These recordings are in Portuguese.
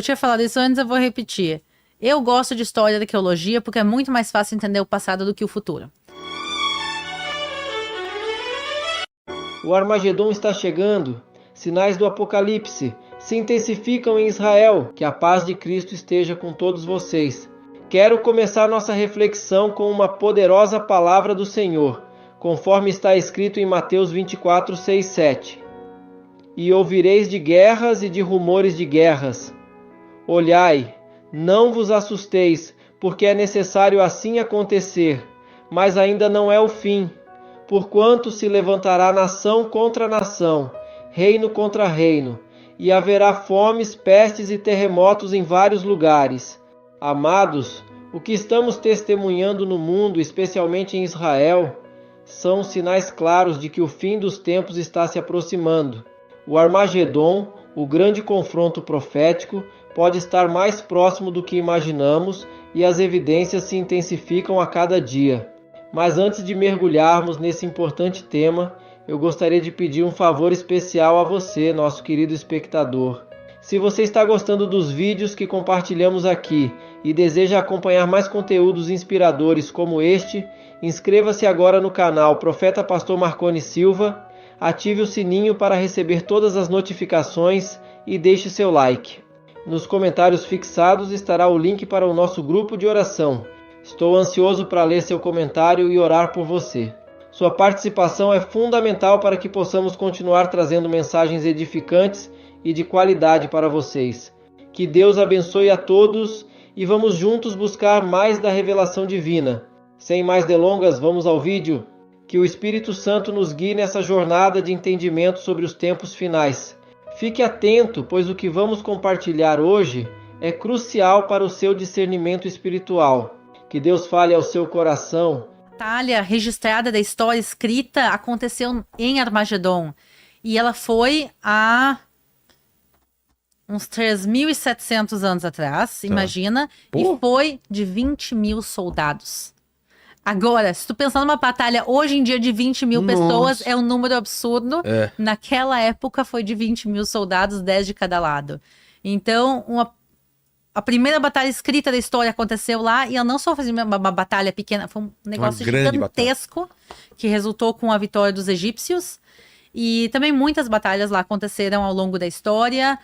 Eu tinha falado isso antes, eu vou repetir. Eu gosto de história da arqueologia porque é muito mais fácil entender o passado do que o futuro. O Armagedon está chegando. Sinais do Apocalipse se intensificam em Israel. Que a paz de Cristo esteja com todos vocês. Quero começar nossa reflexão com uma poderosa palavra do Senhor, conforme está escrito em Mateus 24, 6, 7. E ouvireis de guerras e de rumores de guerras. Olhai, não vos assusteis, porque é necessário assim acontecer, mas ainda não é o fim. Porquanto se levantará nação contra nação, reino contra reino, e haverá fomes, pestes e terremotos em vários lugares. Amados, o que estamos testemunhando no mundo, especialmente em Israel, são sinais claros de que o fim dos tempos está se aproximando. O Armagedon, o grande confronto profético, pode estar mais próximo do que imaginamos e as evidências se intensificam a cada dia. Mas antes de mergulharmos nesse importante tema, eu gostaria de pedir um favor especial a você, nosso querido espectador. Se você está gostando dos vídeos que compartilhamos aqui e deseja acompanhar mais conteúdos inspiradores como este, inscreva-se agora no canal Profeta Pastor Marconi Silva, ative o sininho para receber todas as notificações e deixe seu like. Nos comentários fixados estará o link para o nosso grupo de oração. Estou ansioso para ler seu comentário e orar por você. Sua participação é fundamental para que possamos continuar trazendo mensagens edificantes e de qualidade para vocês. Que Deus abençoe a todos e vamos juntos buscar mais da revelação divina. Sem mais delongas, vamos ao vídeo. Que o Espírito Santo nos guie nessa jornada de entendimento sobre os tempos finais. Fique atento, pois o que vamos compartilhar hoje é crucial para o seu discernimento espiritual. Que Deus fale ao seu coração. A batalha registrada da história escrita aconteceu em Armagedon. E ela foi há uns 3.700 anos atrás, imagina. E foi de 20 mil soldados. Agora, se tu pensar numa batalha hoje em dia de 20 mil pessoas, é um número absurdo. Naquela época foi de 20 mil soldados, 10 de cada lado. Então, a primeira batalha escrita da história aconteceu lá, e ela não só fazia uma batalha pequena, foi um negócio gigantesco, que resultou com a vitória dos egípcios. E também muitas batalhas lá aconteceram ao longo da história.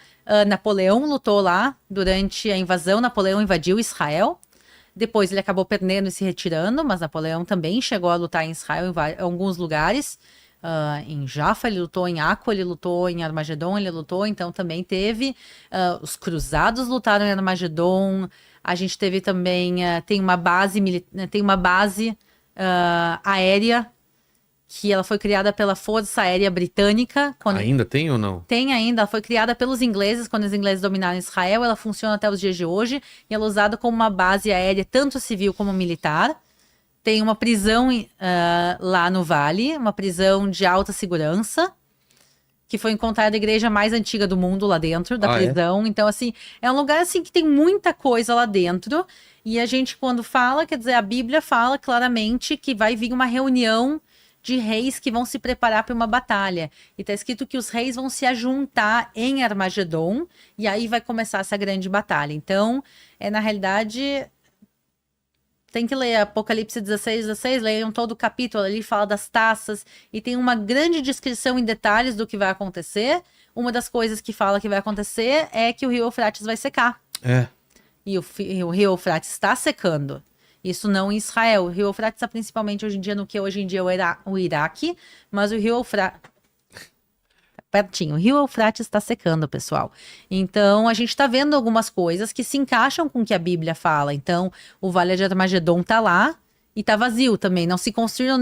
Napoleão lutou lá durante a invasão. Napoleão invadiu Israel. Depois ele acabou perdendo e se retirando, mas Napoleão também chegou a lutar em Israel em alguns lugares. Em Jaffa ele lutou, em Akko ele lutou, em Armagedon ele lutou, então também teve. Os cruzados lutaram em Armagedon. A gente teve também, tem uma base aérea, que ela foi criada pela Força Aérea Britânica. Ainda tem ou não? Tem ainda, ela foi criada pelos ingleses, quando os ingleses dominaram Israel, ela funciona até os dias de hoje, e ela é usada como uma base aérea, tanto civil como militar. Tem uma prisão lá no Vale, uma prisão de alta segurança, que foi encontrada a igreja mais antiga do mundo lá dentro da prisão. Então, assim, é um lugar assim que tem muita coisa lá dentro, e a gente, quando fala, quer dizer, a Bíblia fala claramente que vai vir uma reunião de reis que vão se preparar para uma batalha. E está escrito que os reis vão se ajuntar em Armagedon, e aí vai começar essa grande batalha. Então, na realidade, tem que ler Apocalipse 16, leiam todo o capítulo ali, fala das taças, e tem uma grande descrição em detalhes do que vai acontecer. Uma das coisas que fala que vai acontecer é que o rio Eufrates vai secar. E o rio Eufrates está secando. Isso não em Israel. O rio Eufrates está principalmente hoje em dia no que hoje em dia é o Iraque, mas o rio Eufrates... Pertinho. O rio Eufrates está secando, pessoal. Então, a gente está vendo algumas coisas que se encaixam com o que a Bíblia fala. Então, o Vale de Armagedon está lá e está vazio também. Não se construíram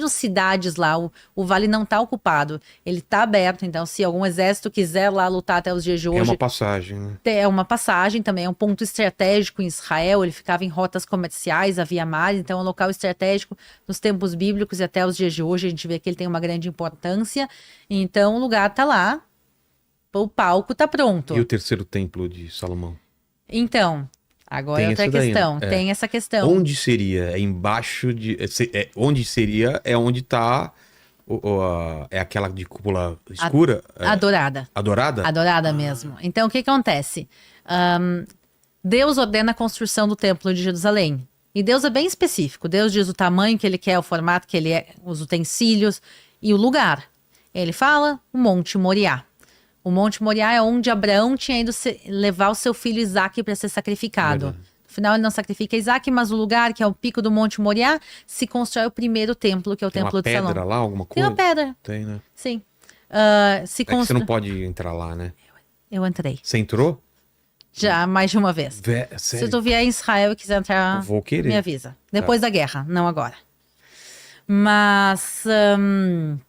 cidades lá. O vale não está ocupado. Ele está aberto. Então, se algum exército quiser lá lutar até os dias de hoje... É uma passagem, né? É uma passagem também. É um ponto estratégico em Israel. Ele ficava em rotas comerciais, havia mar. Então, é um local estratégico nos tempos bíblicos e até os dias de hoje. A gente vê que ele tem uma grande importância. Então, o lugar está lá. O palco está pronto. E o terceiro templo de Salomão? Então... Agora é outra questão. Tem essa questão. Onde seria? É embaixo de... onde seria é onde está É aquela de cúpula escura? Adorada. Adorada? Adorada mesmo. Então, o que acontece? Deus ordena a construção do Templo de Jerusalém. E Deus é bem específico. Deus diz o tamanho que ele quer, o formato que ele é, os utensílios e o lugar. Ele fala o Monte Moriá. O Monte Moriá é onde Abraão tinha ido levar o seu filho Isaque para ser sacrificado. Verdade. No final ele não sacrifica Isaque, mas o lugar, que é o pico do Monte Moriá, se constrói o primeiro templo, que é o Tem Templo uma de Salomão. pedra lá, alguma Tem coisa? uma pedra, Tem, né? sim. Se É que você constrói... não pode entrar lá, né? Eu entrei. Você entrou? Já mais de uma vez. Se Sério? tu vier em Israel e quiser entrar, Eu vou querer. me avisa. Depois da guerra, não agora. Mas...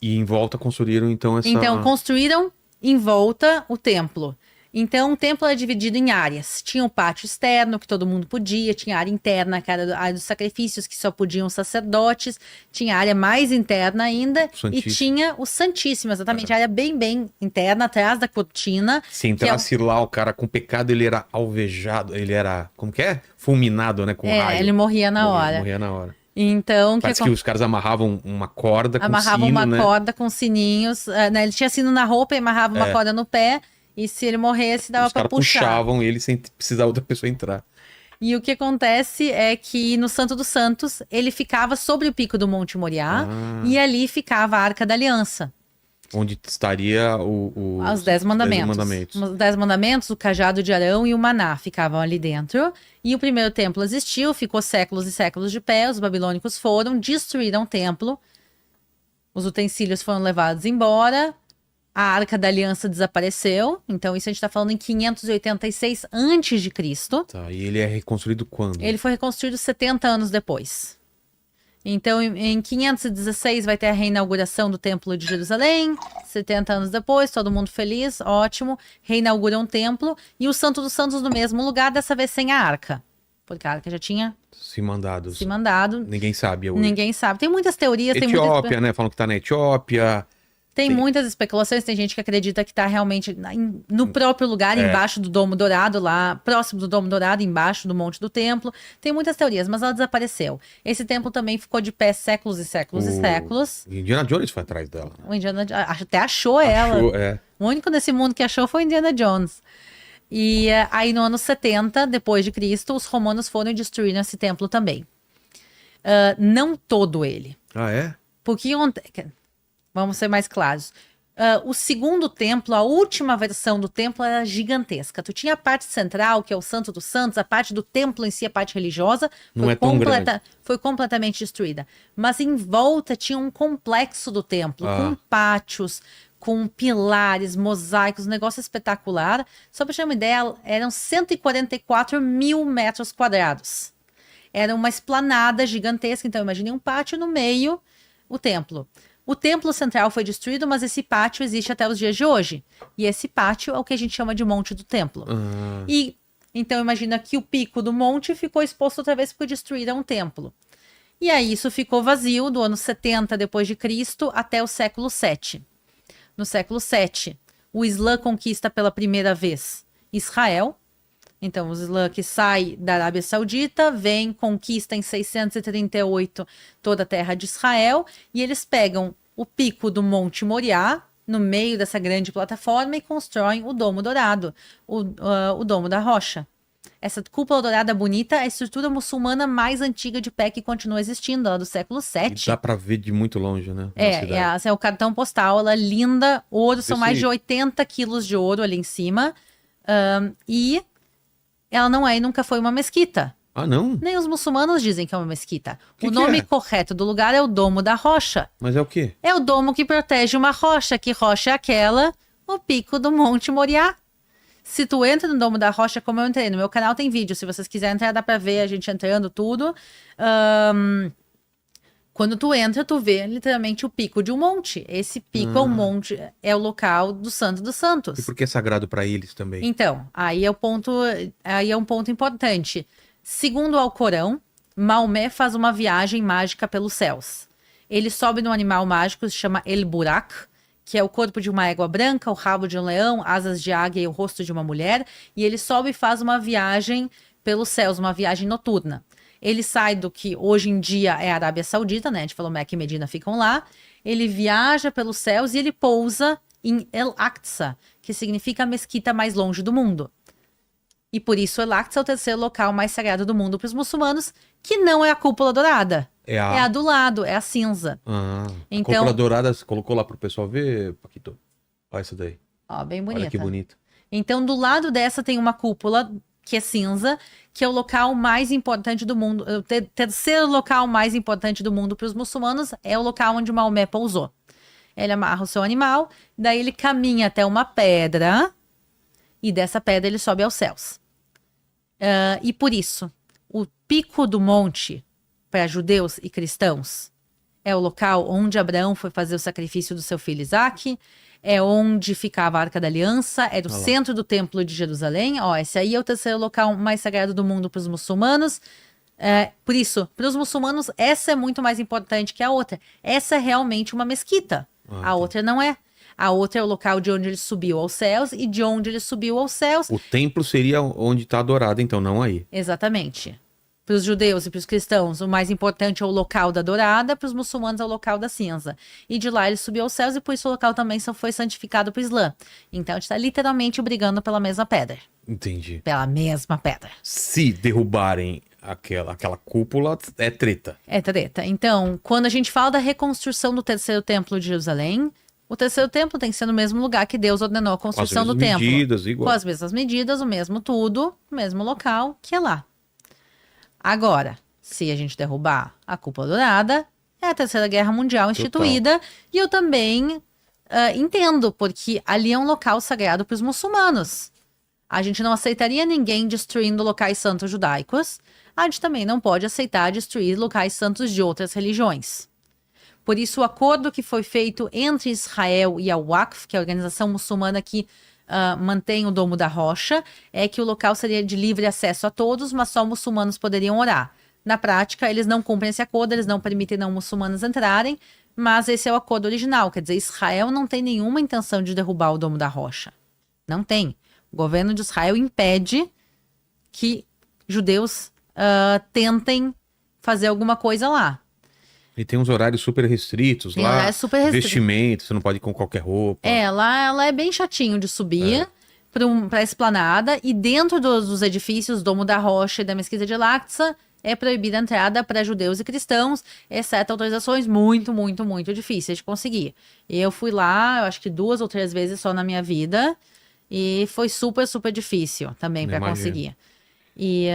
E em volta construíram, então, essa... Então, construíram em volta o templo. Então, o templo é dividido em áreas. Tinha o pátio externo, que todo mundo podia. Tinha a área interna, que era a área dos sacrifícios, que só podiam os sacerdotes. Tinha a área mais interna ainda. Santíssimo. E tinha o Santíssimo, exatamente. A área bem, bem interna, atrás da cortina. Se entrasse lá, o cara com pecado, ele era alvejado. Ele era, como que é? Fulminado, né? Com raio. Ele morria na hora. Morria na hora. Então, Parece que os caras amarravam uma corda com amarravam sino, uma né? corda com sininhos. Né? Ele tinha sino na roupa e amarrava uma corda no pé. E se ele morresse, dava Os pra caras puxar. puxavam ele sem precisar outra pessoa entrar. E o que acontece é que no Santo dos Santos, ele ficava sobre o pico do Monte Moriá. E ali ficava a Arca da Aliança. Onde estaria Os 10 mandamentos. Os 10 mandamentos, o cajado de Arão e o maná ficavam ali dentro. E o primeiro templo existiu, ficou séculos e séculos de pé. Os babilônicos foram, destruíram o templo. Os utensílios foram levados embora. A Arca da Aliança desapareceu. Então, isso a gente está falando em 586 a.C. Tá, e ele é reconstruído quando? Ele foi reconstruído 70 anos depois. Então, em 516 vai ter a reinauguração do Templo de Jerusalém. 70 anos depois, todo mundo feliz, ótimo. Reinaugura um templo. E o Santo dos Santos no mesmo lugar, dessa vez sem a arca. Porque a arca já tinha Se mandado. Ninguém sabe. Ninguém sabe. Tem muitas teorias. Etiópia, né? Falam que tá na Etiópia. Tem muitas especulações, tem gente que acredita que está realmente no próprio lugar, embaixo do Domo Dourado, lá próximo do Domo Dourado, embaixo do Monte do Templo. Tem muitas teorias, mas ela desapareceu. Esse templo também ficou de pé séculos e séculos e séculos. Indiana Jones foi atrás dela. O Indiana até achou ela. O único nesse mundo que achou foi Indiana Jones. E aí no ano 70, depois de Cristo, os romanos foram e destruíram esse templo também. Não todo ele. Ah, é? Porque vamos ser mais claros. O segundo templo, a última versão do templo era gigantesca. Tu tinha a parte central, que é o Santo dos Santos, a parte do templo em si, a parte religiosa, foi completamente destruída. Mas em volta tinha um complexo do templo, com pátios, com pilares, mosaicos, um negócio espetacular. Só para ter uma ideia, eram 144 mil metros quadrados. Era uma esplanada gigantesca, então imagine um pátio no meio, o templo. O templo central foi destruído, mas esse pátio existe até os dias de hoje. E esse pátio é o que a gente chama de Monte do Templo. E então imagina que o pico do monte ficou exposto outra vez porque destruíram um templo. E aí isso ficou vazio do ano 70 depois de Cristo até o século 7. No século 7, o Islã conquista pela primeira vez Israel. Então, o Islã que sai da Arábia Saudita, vem, conquista em 638 toda a terra de Israel, e eles pegam o pico do Monte Moriá, no meio dessa grande plataforma, e constroem o Domo Dourado, o Domo da Rocha. Essa cúpula dourada bonita é a estrutura muçulmana mais antiga de pé que continua existindo, lá do século 7. E dá pra ver de muito longe, né? É o cartão postal, ela é linda, ouro, são mais de 80 quilos de ouro ali em cima, e ela não é e nunca foi uma mesquita. Ah, não? Nem os muçulmanos dizem que é uma mesquita. O nome correto do lugar é o Domo da Rocha. Mas é o quê? É o domo que protege uma rocha. Que rocha é aquela? O pico do Monte Moriá. Se tu entra no Domo da Rocha, como eu entrei, no meu canal tem vídeo. Se vocês quiserem entrar, dá pra ver a gente entrando tudo. Quando tu entra, tu vê literalmente o pico de um monte. Esse pico é o monte, é o local do Santo dos Santos. E por que é sagrado para eles também? Então, aí é um ponto importante. Segundo o Alcorão, Maomé faz uma viagem mágica pelos céus. Ele sobe num animal mágico que se chama El Burak, que é o corpo de uma égua branca, o rabo de um leão, asas de águia e o rosto de uma mulher. E ele sobe e faz uma viagem pelos céus, uma viagem noturna. Ele sai do que hoje em dia é a Arábia Saudita, né? A gente falou Meca e Medina ficam lá. ele viaja pelos céus e ele pousa em El-Aqsa, que significa a mesquita mais longe do mundo. E por isso El-Aqsa é o terceiro local mais sagrado do mundo para os muçulmanos, que não é a cúpula dourada. É a do lado, é a cinza. Então, a cúpula dourada, você colocou lá pro pessoal ver, Paquito? Olha essa daí. Ó, bem bonita. Olha que bonita. Então, do lado dessa tem uma cúpula que é cinza, que é o local mais importante do mundo. O terceiro local mais importante do mundo para os muçulmanos é o local onde Maomé pousou. Ele amarra o seu animal, daí ele caminha até uma pedra e dessa pedra ele sobe aos céus. E por isso, o pico do monte para judeus e cristãos é o local onde Abraão foi fazer o sacrifício do seu filho Isaque, é onde ficava a Arca da Aliança, é do centro do Templo de Jerusalém. Ó, esse aí é o terceiro local mais sagrado do mundo para os muçulmanos. Por isso, para os muçulmanos, essa é muito mais importante que a outra. Essa é realmente uma mesquita. A outra não é. A outra é o local de onde ele subiu aos céus e de onde ele subiu aos céus. O templo seria onde está adorado, então, não aí. Exatamente. Para os judeus e para os cristãos, o mais importante é o local da dourada, para os muçulmanos é o local da cinza. E de lá ele subiu aos céus e por isso o local também só foi santificado para o Islã. Então a gente está literalmente brigando pela mesma pedra. Entendi. Pela mesma pedra. Se derrubarem aquela cúpula, é treta. É treta. Então, quando a gente fala da reconstrução do terceiro templo de Jerusalém, o terceiro templo tem que ser no mesmo lugar que Deus ordenou a construção do templo. Com as mesmas medidas, igual. Com as mesmas medidas, o mesmo tudo, o mesmo local que é lá. Agora, se a gente derrubar a cúpula dourada, é a Terceira Guerra Mundial instituída. Total. E eu também entendo, porque ali é um local sagrado para os muçulmanos. A gente não aceitaria ninguém destruindo locais santos judaicos. A gente também não pode aceitar destruir locais santos de outras religiões. Por isso, o acordo que foi feito entre Israel e a Waqf, que é a organização muçulmana que mantém o Domo da Rocha, é que o local seria de livre acesso a todos, mas só muçulmanos poderiam orar. Na prática, eles não cumprem esse acordo, eles não permitem não muçulmanos entrarem, mas esse é o acordo original. Quer dizer, Israel não tem nenhuma intenção de derrubar o Domo da Rocha. Não tem. O governo de Israel impede que judeus tentem fazer alguma coisa lá. E tem uns horários super restritos tem lá, super vestimento, você não pode ir com qualquer roupa. Lá ela é bem chatinho de subir para a esplanada, e dentro dos edifícios, Domo da Rocha e da Mesquita de El-Aqsa, é proibida a entrada para judeus e cristãos, exceto autorizações muito, muito, muito difíceis de conseguir. Eu fui lá, eu acho que 2 ou 3 vezes só na minha vida, e foi super, super difícil também para conseguir. E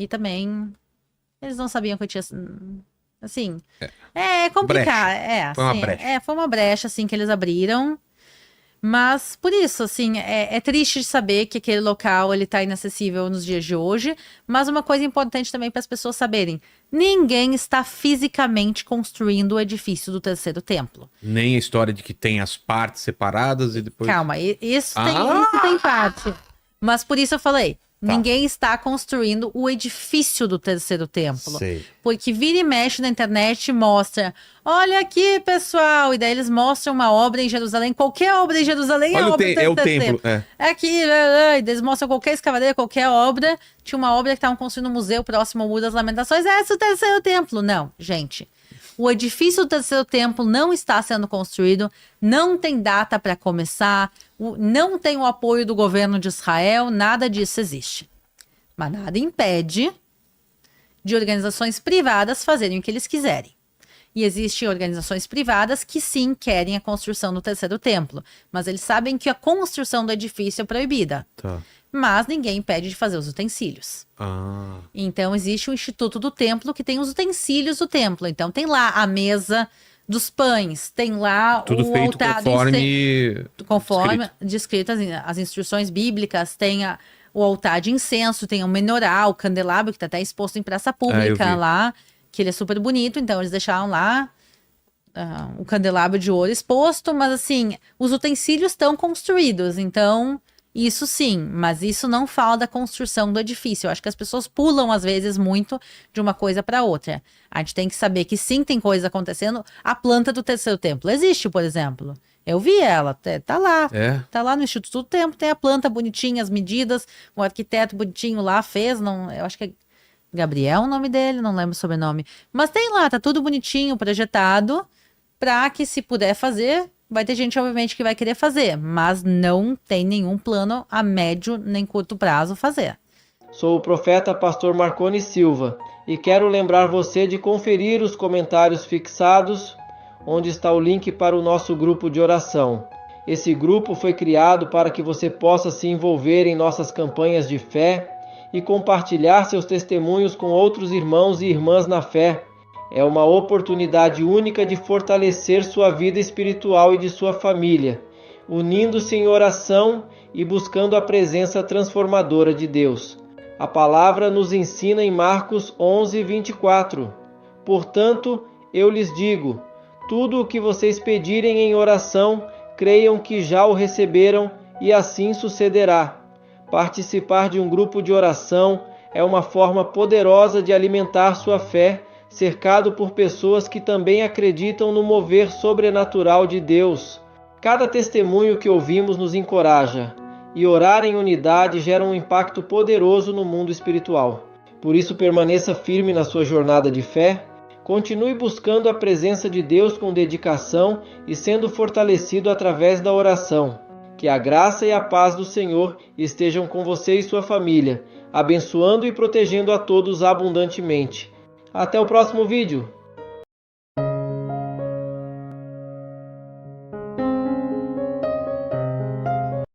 também, eles não sabiam que eu tinha... Assim, é complicado. Foi uma brecha. Foi uma brecha, assim, que eles abriram. Mas, por isso, assim, é triste de saber que aquele local, ele tá inacessível nos dias de hoje. Mas uma coisa importante também para as pessoas saberem. Ninguém está fisicamente construindo o edifício do terceiro templo. Nem a história de que tem as partes separadas e depois... Calma, isso tem parte. Mas por isso eu falei... Ninguém está construindo o edifício do terceiro templo. Sei. Porque vira e mexe na internet e mostra, olha aqui, pessoal, e daí eles mostram uma obra em Jerusalém, qualquer obra em Jerusalém é obra do terceiro templo. Aqui, eles mostram qualquer escavadeira, qualquer obra. Tinha uma obra que estavam construindo um museu próximo ao Muro das Lamentações, esse é o terceiro templo. Não, gente. O edifício do terceiro templo não está sendo construído, não tem data para começar, não tem o apoio do governo de Israel, nada disso existe. Mas nada impede de organizações privadas fazerem o que eles quiserem. E existem organizações privadas que sim querem a construção do terceiro templo, mas eles sabem que a construção do edifício é proibida. Tá. Mas ninguém impede de fazer os utensílios. Então existe o Instituto do Templo que tem os utensílios do templo. Então tem lá a mesa dos pães, tem lá tudo o feito altar conforme descrito as instruções bíblicas, tem o altar de incenso, tem o menorá, o candelabro que está até exposto em praça pública lá, que ele é super bonito. Então eles deixaram lá o candelabro de ouro exposto, mas assim, os utensílios estão construídos, então... Isso sim, mas isso não fala da construção do edifício. Eu acho que as pessoas pulam, às vezes, muito de uma coisa para outra. A gente tem que saber que sim, tem coisa acontecendo. A planta do terceiro templo existe, por exemplo. Eu vi ela, tá lá. Tá lá no Instituto do Templo, tem a planta bonitinha, as medidas. O arquiteto bonitinho lá fez, eu acho que é Gabriel o nome dele, não lembro o sobrenome. Mas tem lá, tá tudo bonitinho, projetado. para que, se puder fazer, vai ter gente, obviamente, que vai querer fazer, mas não tem nenhum plano a médio nem curto prazo fazer. Sou o profeta Pastor Marconi Silva e quero lembrar você de conferir os comentários fixados, onde está o link para o nosso grupo de oração. Esse grupo foi criado para que você possa se envolver em nossas campanhas de fé e compartilhar seus testemunhos com outros irmãos e irmãs na fé. É uma oportunidade única de fortalecer sua vida espiritual e de sua família, unindo-se em oração e buscando a presença transformadora de Deus. A palavra nos ensina em Marcos 11:24. Portanto, eu lhes digo, tudo o que vocês pedirem em oração, creiam que já o receberam e assim sucederá. Participar de um grupo de oração é uma forma poderosa de alimentar sua fé, cercado por pessoas que também acreditam no mover sobrenatural de Deus. Cada testemunho que ouvimos nos encoraja, e orar em unidade gera um impacto poderoso no mundo espiritual. Por isso, permaneça firme na sua jornada de fé, continue buscando a presença de Deus com dedicação e sendo fortalecido através da oração. Que a graça e a paz do Senhor estejam com você e sua família, abençoando e protegendo a todos abundantemente. Até o próximo vídeo!